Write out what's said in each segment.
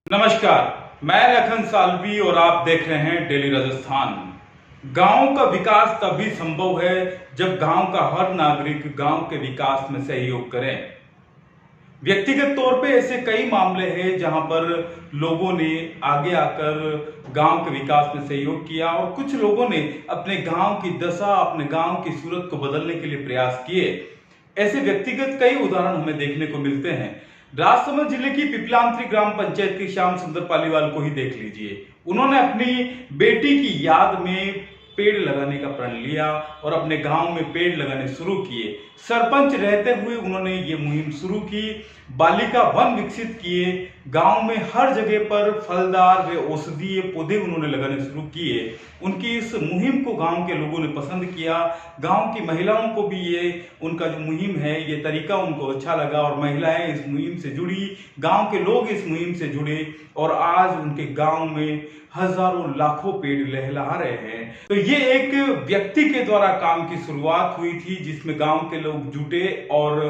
नमस्कार, मैं लखन सालवी और आप देख रहे हैं डेली राजस्थान। गांव का विकास तभी संभव है जब गांव का हर नागरिक गांव के विकास में सहयोग करे। व्यक्तिगत तौर पे ऐसे कई मामले हैं जहां पर लोगों ने आगे आकर गांव के विकास में सहयोग किया और कुछ लोगों ने अपने गांव की दशा, अपने गांव की सूरत को बदलने के लिए प्रयास किए। ऐसे व्यक्तिगत कई उदाहरण हमें देखने को मिलते हैं। राजसमंद जिले की पिपलांत्री ग्राम पंचायत के श्याम सुंदर पालीवाल को ही देख लीजिए। उन्होंने अपनी बेटी की याद में पेड़ लगाने का प्रण लिया और अपने गांव में पेड़ लगाने शुरू किए। सरपंच रहते हुए उन्होंने ये मुहिम शुरू की, बालिका वन विकसित किए। गांव में हर जगह पर फलदार व औषधीय पौधे उन्होंने लगाने शुरू किए। उनकी इस मुहिम को गांव के लोगों ने पसंद किया। गांव की महिलाओं को भी ये उनका जो मुहिम है, ये तरीका उनको अच्छा लगा और महिलाएं इस मुहिम से जुड़ी, गांव के लोग इस मुहिम से जुड़े और आज उनके गांव में हजारों लाखों पेड़ लहलहा रहे हैं। तो ये एक व्यक्ति के द्वारा काम की शुरुआत हुई थी जिसमें गांव के लोग जुटे और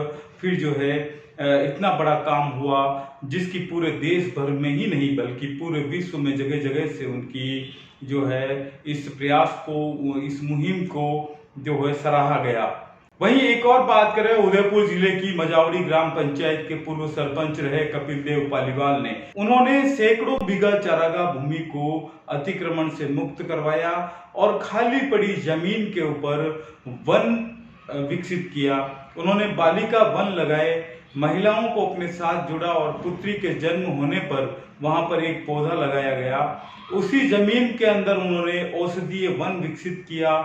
फिर जो है इतना बड़ा काम हुआ जिसकी पूरे देश भर में ही नहीं बल्कि पूरे विश्व में जगह जगह से उनकी जो है इस प्रयास को, इस मुहिम को जो है सराहा गया। वहीं एक और बात करें, उदयपुर जिले की मजावड़ी ग्राम पंचायत के पूर्व सरपंच रहे कपिल देव पालीवाल ने, उन्होंने सैकड़ों बीघा चारागाह भूमि को अतिक्रमण से मुक्त करवाया और खाली पड़ी जमीन के ऊपर वन विकसित किया। उन्होंने बालिका वन लगाए, महिलाओं को अपने साथ जुड़ा और पुत्री के जन्म होने पर वहां पर एक पौधा लगाया गया। उसी जमीन के अंदर उन्होंने औषधीय वन विकसित किया,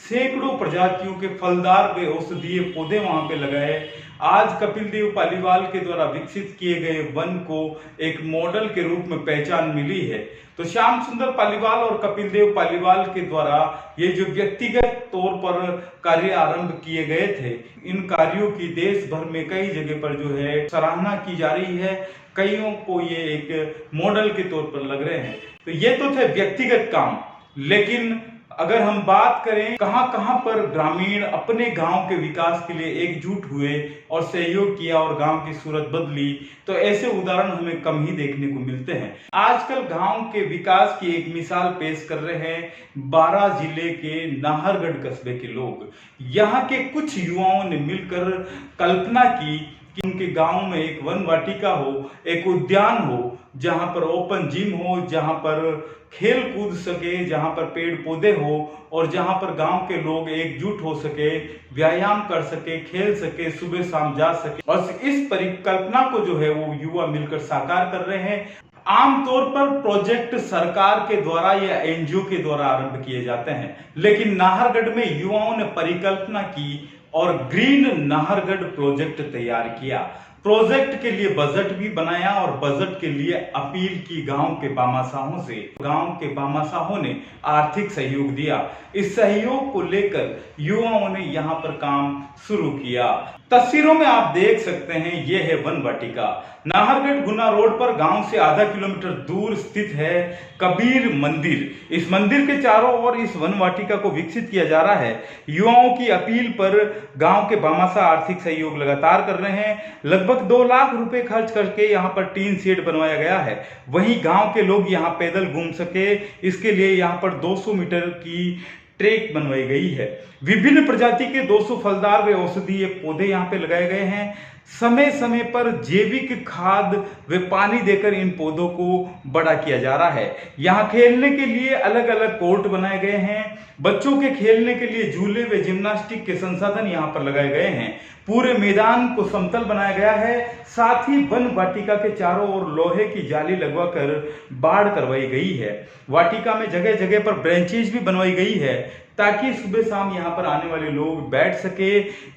सैकड़ों प्रजातियों के फलदार व औषधीय पौधे वहां पे लगाए। आज कपिल देव पालीवाल के द्वारा विकसित किए गए वन को एक मॉडल के रूप में पहचान मिली है। तो श्याम सुंदर पालीवाल और कपिल देव पालीवाल के द्वारा ये जो व्यक्तिगत तौर पर कार्य आरंभ किए गए थे, इन कार्यों की देश भर में कई जगह पर जो है सराहना की जा रही है। कईयों को ये एक मॉडल के तौर पर लग रहे हैं। तो ये तो थे व्यक्तिगत काम, लेकिन अगर हम बात करें कहां कहां पर ग्रामीण अपने गांव के विकास के लिए एकजुट हुए और सहयोग किया और गांव की सूरत बदली, तो ऐसे उदाहरण हमें कम ही देखने को मिलते हैं। आजकल गांव के विकास की एक मिसाल पेश कर रहे हैं बारां जिले के नाहरगढ़ कस्बे के लोग। यहाँ के कुछ युवाओं ने मिलकर कल्पना की कि उनके गांव में एक वन वाटिका हो, एक उद्यान हो, जहां पर ओपन जिम हो, जहां पर खेल कूद सके, जहां पर पेड़ पौधे हो और जहां पर गांव के लोग एकजुट हो सके, व्यायाम कर सके, खेल सके, सुबह शाम जा सके। और इस परिकल्पना को जो है वो युवा मिलकर साकार कर रहे हैं। आमतौर पर प्रोजेक्ट सरकार के द्वारा या एनजीओ के द्वारा आरंभ किए जाते हैं, लेकिन नाहरगढ़ में युवाओं ने परिकल्पना की और ग्रीन नाहरगढ़ प्रोजेक्ट तैयार किया। प्रोजेक्ट के लिए बजट भी बनाया और बजट के लिए अपील की गांव के बामासाहों से। गांव के बामासाहों ने आर्थिक सहयोग दिया। इस सहयोग को लेकर युवाओं ने यहां पर काम शुरू किया। तस्वीरों में आप देख सकते हैं, यह है वन वाटिका। नाहरगढ़ गुना रोड पर गांव से आधा किलोमीटर दूर स्थित है कबीर मंदिर। इस मंदिर के चारों ओर इस वन वाटिका को विकसित किया जा रहा है। युवाओं की अपील पर गांव के बामासा आर्थिक सहयोग लगातार कर रहे हैं। लगभग 2 लाख रुपए खर्च करके यहाँ पर टीन शेड बनवाया गया है। वहीं गांव के लोग यहाँ पैदल घूम सके, इसके लिए यहाँ पर 200 मीटर की ट्रैक बनवाई गई है। विभिन्न प्रजाति के 200 फलदार व औषधीय पौधे यहाँ पे लगाए गए हैं। समय समय पर जैविक खाद व पानी देकर इन पौधों को बड़ा किया जा रहा है। यहाँ खेलने के लिए अलग अलग कोर्ट बनाए गए हैं। बच्चों के खेलने के लिए झूले व जिम्नास्टिक के संसाधन यहाँ पर लगाए गए हैं। पूरे मैदान को समतल बनाया गया है। साथ ही वन वाटिका के चारों ओर लोहे की जाली लगवाकर बाड़ करवाई गई है। वाटिका में जगह जगह पर ब्रेंचेज भी बनवाई गई है ताकि सुबह शाम यहाँ पर आने वाले लोग बैठ सके,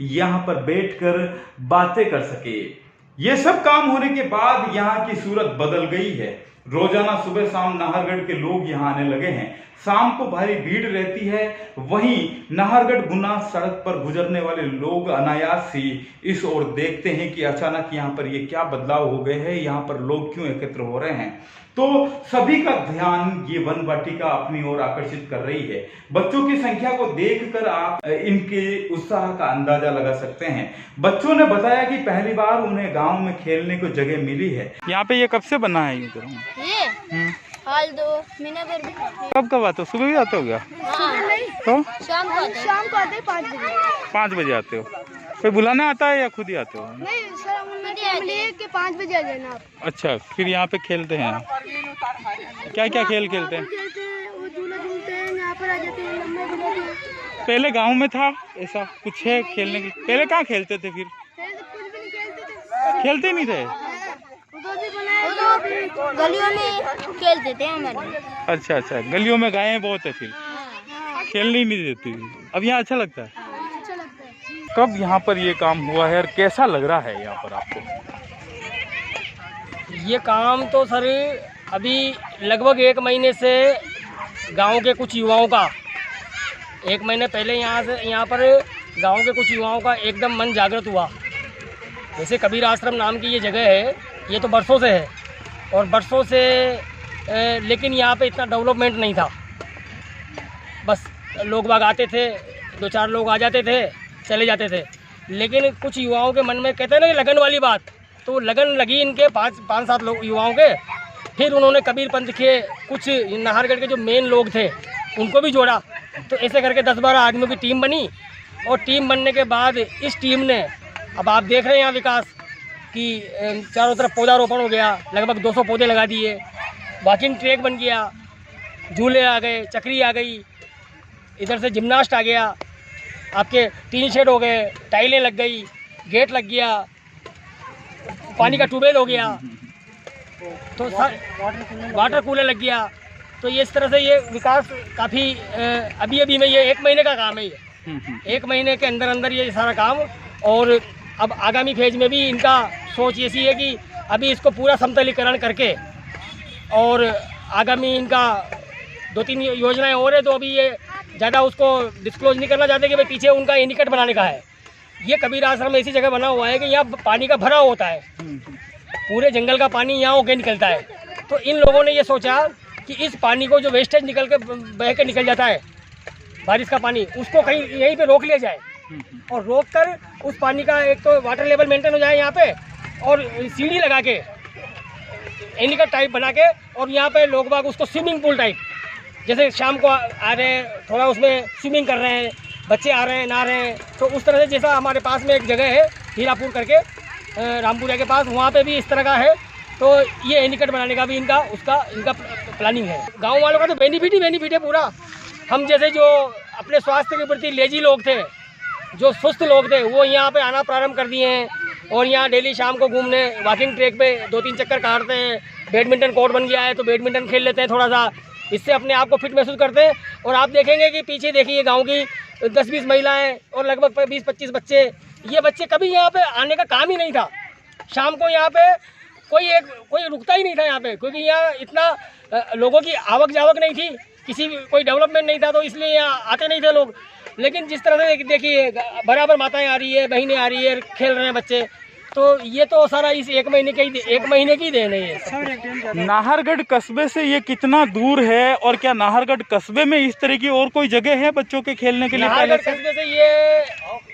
यहाँ पर बैठकर बातें कर सके। ये सब काम होने के बाद यहाँ की सूरत बदल गई है। रोजाना सुबह शाम नाहरगढ़ के लोग यहाँ आने लगे हैं। शाम को भारी भीड़ रहती है। वहीं नाहरगढ़ गुना सड़क पर गुजरने वाले लोग अनायास ही इस ओर देखते हैं कि अचानक यहाँ पर ये क्या बदलाव हो गए हैं, यहाँ पर लोग क्यों एकत्र हो रहे हैं। तो सभी का ध्यान ये वन वाटिका अपनी ओर आकर्षित कर रही है। बच्चों की संख्या को देखकर आप इनके उत्साह का अंदाजा लगा सकते हैं। बच्चों ने बताया कि पहली बार उन्हें गांव में खेलने को जगह मिली है। यहाँ पे ये कब से बना है? ये हाल 2 महीने भर भी। कब कब आते हो? सुबह भी आते हो क्या? तो शाम को आते 5 बजे। 5 बजे आते हो? कोई बुलाना आता है या खुद ही आते हो? नहीं सर, हमने के 5 बजे आ जाना आप। अच्छा, फिर यहाँ पे खेलते हैं। क्या क्या खेल खेलते हैं? वो झूला झूलते हैं, यहाँ पर आ जाते हैं, लम्बे झूलते हैं। पहले गांव में था ऐसा कुछ है खेलने की? पहले कहाँ खेलते थे? फिर पहले तो कुछ भी नहीं खेलते थे। खेलते नहीं थे? गलियों में खेलते थे हमारे। अच्छा अच्छा, गलियों में गायें बहुत है, फिर खेलने ही नहीं देती। अब यहाँ अच्छा लगता है? अच्छा लगता है। कब यहाँ पर ये काम हुआ है और कैसा लग रहा है यहाँ पर आपको? ये काम तो सर अभी लगभग 1 महीने से गांव के कुछ युवाओं का, 1 महीने पहले यहाँ पर गांव के कुछ युवाओं का एकदम मन जागृत हुआ। जैसे कबीर आश्रम नाम की ये जगह है, ये तो बरसों से है और बरसों से लेकिन यहाँ पे इतना डेवलपमेंट नहीं था। बस लोग बाग आते थे, 2-4 लोग आ जाते थे, चले जाते थे। लेकिन कुछ युवाओं के मन में कहते हैं ना लगन वाली बात, तो लगन लगी इनके 5-7 लोग युवाओं के। फिर उन्होंने कबीर पंथ के कुछ नाहरगढ़ के जो मेन लोग थे उनको भी जोड़ा। तो ऐसे करके 10-12 आदमियों की टीम बनी और टीम बनने के बाद इस टीम ने, अब आप देख रहे हैं यहाँ विकास कि चारों तरफ पौधारोपण हो गया, लगभग 200 पौधे लगा दिए, वॉकिंग ट्रैक बन गया, झूले आ गए, चक्री आ गई, इधर से जिम्नास्ट आ गया, आपके टीन शेड हो गए, टाइलें लग गई, गेट लग गया, पानी का ट्यूबवेल हो गया, तो वाटर कूलर लग गया। तो ये इस तरह से ये विकास काफ़ी अभी में, ये 1 महीने का काम है। ये 1 महीने के अंदर अंदर ये सारा काम। और अब आगामी फेज में भी इनका सोच ऐसी है कि अभी इसको पूरा समतलीकरण करके और आगामी इनका 2-3 योजनाएं और है, तो अभी ये ज़्यादा उसको डिस्क्लोज नहीं करना चाहते कि भाई पीछे उनका एनीकट बनाने का है। ये कबीर आश्रम ऐसी जगह बना हुआ है कि यहाँ पानी का भराव होता है, पूरे जंगल का पानी यहाँ होके निकलता है। तो इन लोगों ने ये सोचा कि इस पानी को जो वेस्टेज निकल के बह के निकल जाता है, बारिश का पानी, उसको कहीं यहीं पे रोक लिया जाए और रोक कर उस पानी का एक तो वाटर लेवल मेंटेन हो जाए यहाँ पे, और सीढ़ी लगा के एनीकट टाइप बना के, और यहाँ पे लोग बाग उसको स्विमिंग पूल टाइप, जैसे शाम को आ रहे हैं थोड़ा उसमें स्विमिंग कर रहे हैं, बच्चे आ रहे हैं नहा रहे हैं, तो उस तरह से जैसा हमारे पास में एक जगह है हीरापुर करके रामपुरा के पास, वहाँ पे भी इस तरह का है। तो ये एनीकट बनाने का भी इनका प्लानिंग है। गांव वालों का तो बेनिफिट है पूरा। हम जैसे जो अपने स्वास्थ्य के प्रति लेजी लोग थे, जो सुस्त लोग थे, वो यहाँ पे आना प्रारंभ कर दिए हैं और यहाँ डेली शाम को घूमने वॉकिंग ट्रैक पे 2-3 चक्कर काटते हैं। बैडमिंटन कोर्ट बन गया है तो बैडमिंटन खेल लेते हैं थोड़ा सा, इससे अपने आप को फिट महसूस करते हैं। और आप देखेंगे कि पीछे देखिए गांव की 10-20 महिलाएं और लगभग 20-25 बच्चे, ये बच्चे कभी यहाँ पे आने का काम ही नहीं था। शाम को यहाँ पे कोई रुकता ही नहीं था यहाँ पे, क्योंकि यहाँ इतना लोगों की आवक जावक नहीं थी, कोई डेवलपमेंट नहीं था, तो इसलिए यहाँ आते नहीं थे लोग। लेकिन जिस तरह से देखिए बराबर माताएं आ रही है, बहनें आ रही है, खेल रहे हैं बच्चे, तो ये तो सारा इस 1 महीने की देन है ये। नाहरगढ़ कस्बे से ये कितना दूर है और क्या नाहरगढ़ कस्बे में इस तरह की और कोई जगह है बच्चों के खेलने के लिए? नाहरगढ़ कस्बे से ये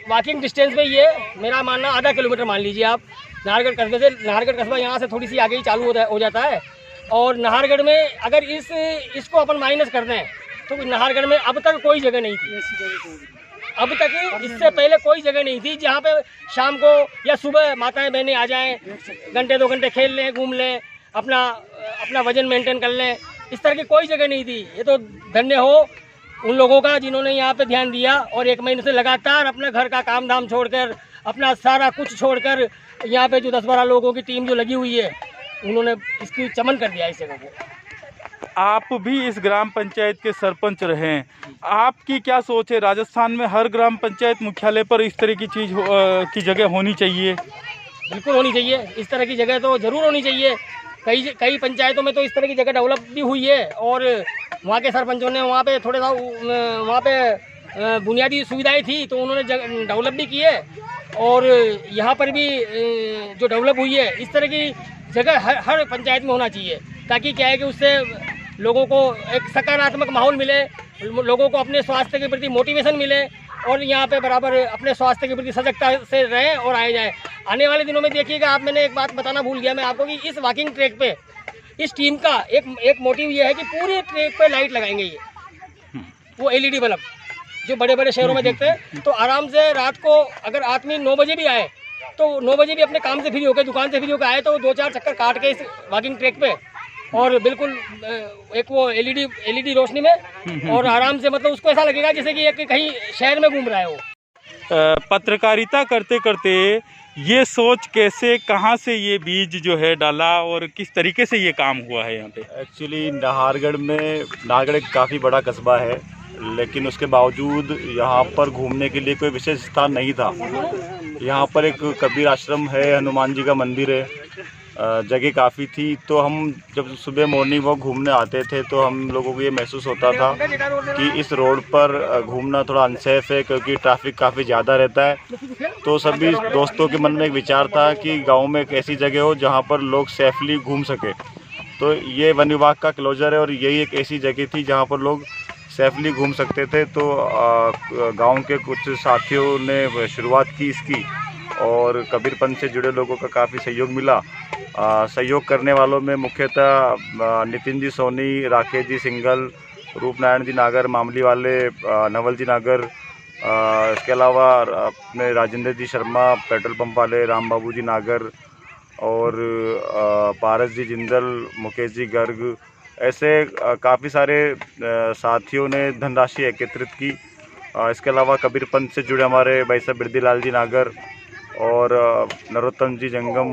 वॉकिंग डिस्टेंस पे ये मेरा मानना आधा किलोमीटर मान लीजिए आप। नाहरगढ़ कस्बे से, नाहरगढ़ कस्बा यहाँ से थोड़ी सी आगे ही चालू हो जाता है। और नाहरगढ़ में अगर इसको अपन माइनस कर दें तो नाहरगढ़ में अब तक कोई जगह नहीं थी। अब तक इससे पहले कोई जगह नहीं थी जहाँ पे शाम को या सुबह माताएं बहनें आ जाएं, घंटे 2 घंटे खेल लें, घूम लें, अपना वजन मेंटेन कर लें। इस तरह की कोई जगह नहीं थी। ये तो धन्य हो उन लोगों का जिन्होंने यहाँ पे ध्यान दिया और 1 महीने से लगातार अपने घर का काम धाम छोड़कर, अपना सारा कुछ छोड़कर यहाँ पे जो 10-12 लोगों की टीम जो लगी हुई है, उन्होंने इसकी चमन कर दिया इस जगह को। आप भी इस ग्राम पंचायत के सरपंच रहे हैं, आपकी क्या सोच है? राजस्थान में हर ग्राम पंचायत मुख्यालय पर इस तरह की चीज़ की जगह होनी चाहिए? बिल्कुल होनी चाहिए, इस तरह की जगह तो ज़रूर होनी चाहिए। कई पंचायतों में तो इस तरह की जगह डेवलप भी हुई है और वहाँ के सरपंचों ने वहाँ पे थोड़ा सा वहाँ पे बुनियादी सुविधाएं थी तो उन्होंने डेवलप भी की है। और यहाँ पर भी जो डेवलप हुई है, इस तरह की जगह हर पंचायत में होना चाहिए, ताकि क्या है कि उससे लोगों को एक सकारात्मक माहौल मिले, लोगों को अपने स्वास्थ्य के प्रति मोटिवेशन मिले और यहाँ पे बराबर अपने स्वास्थ्य के प्रति सजगता से रहें और आए जाएँ। आने वाले दिनों में देखिएगा आप, मैंने एक बात बताना भूल गया मैं आपको कि इस वॉकिंग ट्रैक पे इस टीम का एक मोटिव ये है कि पूरे ट्रैक पे लाइट लगाएंगे। ये वो LED बल्ब जो बड़े बड़े शहरों में देखते हैं, तो आराम से रात को अगर आदमी 9 बजे भी आए तो 9 बजे भी अपने काम से फ्री होकर, दुकान से फ्री होकर आए तो 2-4 चक्कर काट के इस वॉकिंग ट्रैक पे और बिल्कुल एक वो LED रोशनी में और आराम से, मतलब उसको ऐसा लगेगा जैसे कि एक कहीं शहर में घूम रहा है वो। पत्रकारिता करते करते ये सोच कैसे, कहाँ से ये बीज जो है डाला और किस तरीके से ये काम हुआ है यहाँ पे? एक्चुअली नाहरगढ़ एक काफ़ी बड़ा कस्बा है, लेकिन उसके बावजूद यहाँ पर घूमने के लिए कोई विशेष स्थान नहीं था। यहाँ पर एक कबीर आश्रम है, हनुमान जी का मंदिर है, जगह काफ़ी थी। तो हम जब सुबह मॉर्निंग वॉक घूमने आते थे तो हम लोगों को ये महसूस होता था कि इस रोड पर घूमना थोड़ा अनसेफ है, क्योंकि ट्रैफिक काफ़ी ज़्यादा रहता है। तो सभी दोस्तों के मन में एक विचार था कि गांव में एक ऐसी जगह हो जहां पर लोग सेफली घूम सके। तो ये वन विभाग का क्लोजर है और यही एक ऐसी जगह थी जहां पर लोग सेफली घूम सकते थे। तो गांव के कुछ साथियों ने शुरुआत की इसकी और कबीरपंथ से जुड़े लोगों का काफ़ी सहयोग मिला। सहयोग करने वालों में मुख्यतः नितिन जी सोनी, राकेश जी सिंगल, रूपनारायण जी नागर, मामली वाले नवल जी नागर, इसके अलावा अपने राजेंद्र जी शर्मा पेट्रोल पंप वाले, राम बाबू जी नागर और पारस जी जिंदल, मुकेश जी गर्ग, ऐसे काफ़ी सारे साथियों ने धनराशि एकत्रित की। इसके अलावा कबीरपंथ से जुड़े हमारे भाई साहब बिरदीलाल जी नागर और नरोत्तम जी जंगम,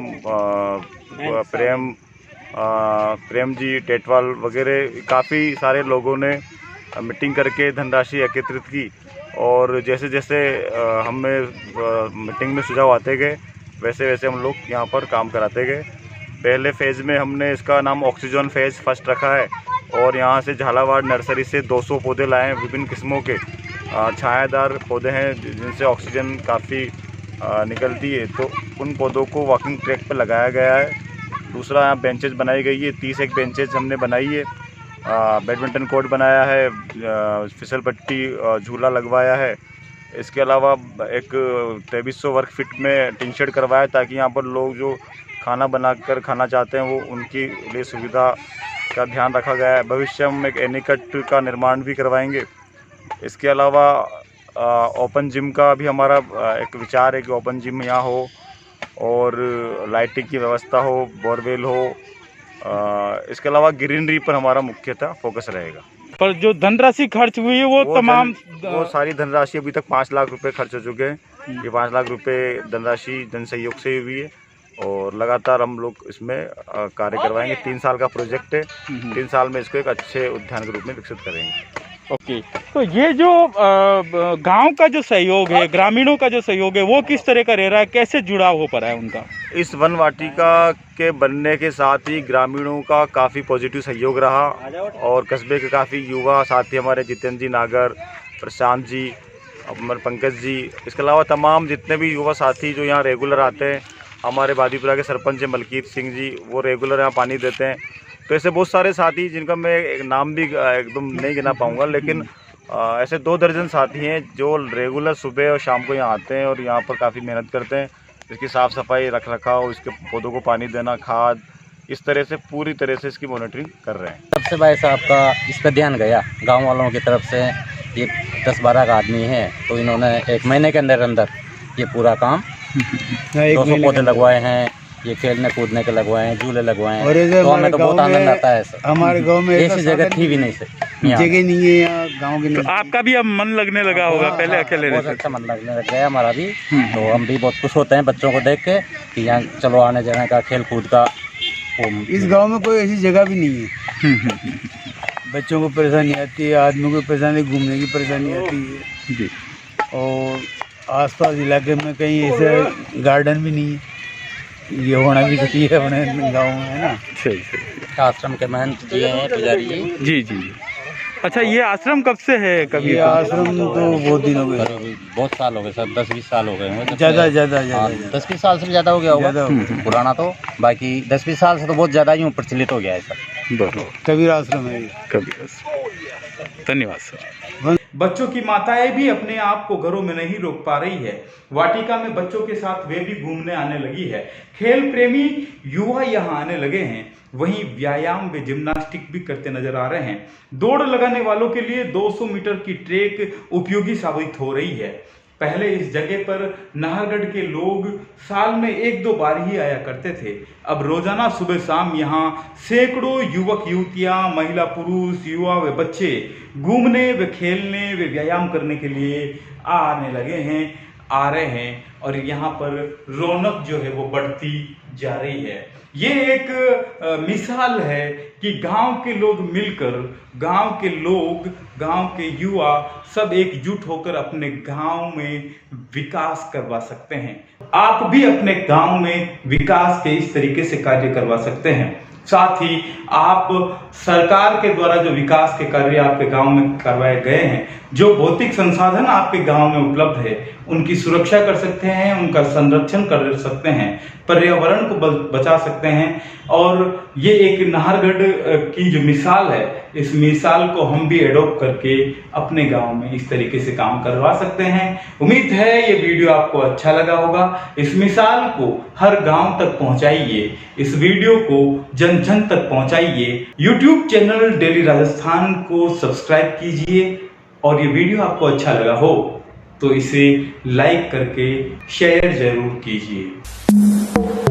प्रेम जी टेटवाल वगैरह काफ़ी सारे लोगों ने मीटिंग करके धनराशि एकत्रित की। और जैसे जैसे हमें मीटिंग में सुझाव आते गए वैसे वैसे हम लोग यहाँ पर काम कराते गए। पहले फेज़ में हमने इसका नाम ऑक्सीजन फेज़ फर्स्ट रखा है और यहाँ से झालावाड़ नर्सरी से 200 पौधे लाए हैं, विभिन्न किस्मों के छायादार पौधे हैं जिनसे ऑक्सीजन काफ़ी निकलती है। तो उन पौधों को वॉकिंग ट्रैक पर लगाया गया है। दूसरा, यहाँ बेंचेज बनाई गई है, 30 बेंचेज हमने बनाई है, बैडमिंटन कोर्ट बनाया है, फिसल पट्टी झूला लगवाया है। इसके अलावा एक 2300 वर्ग फीट में टिन शेड करवाया ताकि यहाँ पर लोग जो खाना बनाकर खाना चाहते हैं वो उनकी लिए सुविधा का ध्यान रखा गया है। भविष्य में एक एनीकट का निर्माण भी करवाएंगे। इसके अलावा ओपन जिम का भी हमारा एक विचार है कि ओपन जिम यहाँ हो और लाइटिंग की व्यवस्था हो, बोरवेल हो। इसके अलावा ग्रीनरी पर हमारा मुख्यतः फोकस रहेगा। पर जो धनराशि खर्च हुई है वो सारी धनराशि अभी तक 5 लाख रुपए खर्च हो चुके हैं। ये 5 लाख रुपए धनराशि जन सहयोग से हुई है और लगातार हम लोग इसमें कार्य करवाएंगे। 3 साल का प्रोजेक्ट है, 3 साल में इसको एक अच्छे उद्यान के रूप में विकसित करेंगे। ओके, तो ये जो गांव का जो सहयोग है, ग्रामीणों का जो सहयोग है, वो किस तरह का रह रहा है, कैसे जुड़ाव हो पा रहा है उनका? इस वन वाटिका के बनने के साथ ही ग्रामीणों का काफ़ी पॉजिटिव सहयोग रहा और कस्बे के काफ़ी युवा साथी हमारे जितेंद्र जी नागर, प्रशांत जी, अमर पंकज जी, इसके अलावा तमाम जितने भी युवा साथी जो यहाँ रेगुलर आते हैं, हमारे बादीपुरा के सरपंच मलकीत सिंह जी, वो रेगुलर यहाँ पानी देते हैं। तो ऐसे बहुत सारे साथी जिनका मैं एक नाम भी एकदम नहीं गिना पाऊँगा, लेकिन ऐसे 2 दर्जन साथी हैं जो रेगुलर सुबह और शाम को यहाँ आते हैं और यहाँ पर काफ़ी मेहनत करते हैं। इसकी साफ़ सफाई, रख रखाव, इसके पौधों को पानी देना, खाद, इस तरह से पूरी तरह से इसकी मॉनिटरिंग कर रहे हैं। सबसे भाई साहब का इस पर ध्यान गया गांव वालों की तरफ से। ये 10-12 का आदमी है तो इन्होंने 1 महीने के अंदर अंदर ये पूरा काम 200 पौधे लगवाए हैं, ये खेलने कूदने के लगवाए हैं, झूले लगवाए हैं। तो हमें तो बहुत आनंद आता है सर। हमारे गांव में ऐसी जगह थी भी नहीं सर, जगह नहीं है यहाँ गांव के। तो आपका भी अब मन लगने लगा होगा, पहले अकेले बहुत रहते अच्छा मन लगने लग गया हमारा भी। तो हम भी बहुत खुश होते हैं बच्चों को देख के कि यहाँ चलो आने जाने का खेल कूद का। इस गांव में कोई ऐसी जगह भी नहीं है। बच्चों को परेशानी आती है, आदमियों को परेशानी, घूमने की परेशानी आती है जी। और आसपास इलाके में कहीं ऐसे गार्डन भी नहीं है। ये होना भी चाहिए अपने गांव में, है ना। सही। आश्रम के महंत जी हैं, पुजारी जी। जी जी। अच्छा, ये आश्रम कब से है? कभी ये आश्रम तो बहुत दिन हो गए, बहुत साल हो गए सर, 10-20 साल हो गए होंगे। ज़्यादा 10-20 साल से भी ज़्यादा हो गया होगा ज़्यादा पुराना तो। बाकी 10-20 साल से तो बहुत ज़्यादा ही प्रचलित हो गया है सर। बराबर। कबीर आश्रम है ये। कभी। धन्यवाद सर। बच्चों की माताएं भी अपने आप को घरों में नहीं रोक पा रही है। वाटिका में बच्चों के साथ वे भी घूमने आने लगी है। खेल प्रेमी युवा यहाँ आने लगे हैं। वहीं व्यायाम व जिम्नास्टिक भी करते नजर आ रहे हैं। दौड़ लगाने वालों के लिए 200 मीटर की ट्रैक उपयोगी साबित हो रही है। पहले इस जगह पर नाहरगढ़ के लोग साल में 1-2 बार ही आया करते थे। अब रोजाना सुबह शाम यहाँ सैकड़ों युवक युवतियाँ, महिला पुरुष, युवा व बच्चे घूमने व खेलने व व्यायाम करने के लिए आने लगे हैं, आ रहे हैं और यहाँ पर रौनक जो है वो बढ़ती जा रही है। ये एक मिसाल है कि गांव के लोग मिलकर, गांव के लोग, गांव के युवा सब एकजुट होकर अपने गांव में विकास करवा सकते हैं। आप भी अपने गांव में विकास के इस तरीके से कार्य करवा सकते हैं। साथ ही आप सरकार के द्वारा जो विकास के कार्य आपके गांव में करवाए गए हैं, जो भौतिक संसाधन आपके गांव में उपलब्ध है, उनकी सुरक्षा कर सकते हैं, उनका संरक्षण कर सकते हैं, पर्यावरण को बचा सकते हैं। और ये एक नाहरगढ़ की जो मिसाल है, इस मिसाल को हम भी एडॉप्ट करके अपने गांव में इस तरीके से काम करवा सकते हैं। उम्मीद है ये वीडियो आपको अच्छा लगा होगा। इस मिसाल को हर गांव तक पहुंचाइए, इस वीडियो को जन जन तक पहुंचाइए। YouTube चैनल डेली राजस्थान को सब्सक्राइब कीजिए और ये वीडियो आपको अच्छा लगा हो तो इसे लाइक करके शेयर जरूर कीजिए।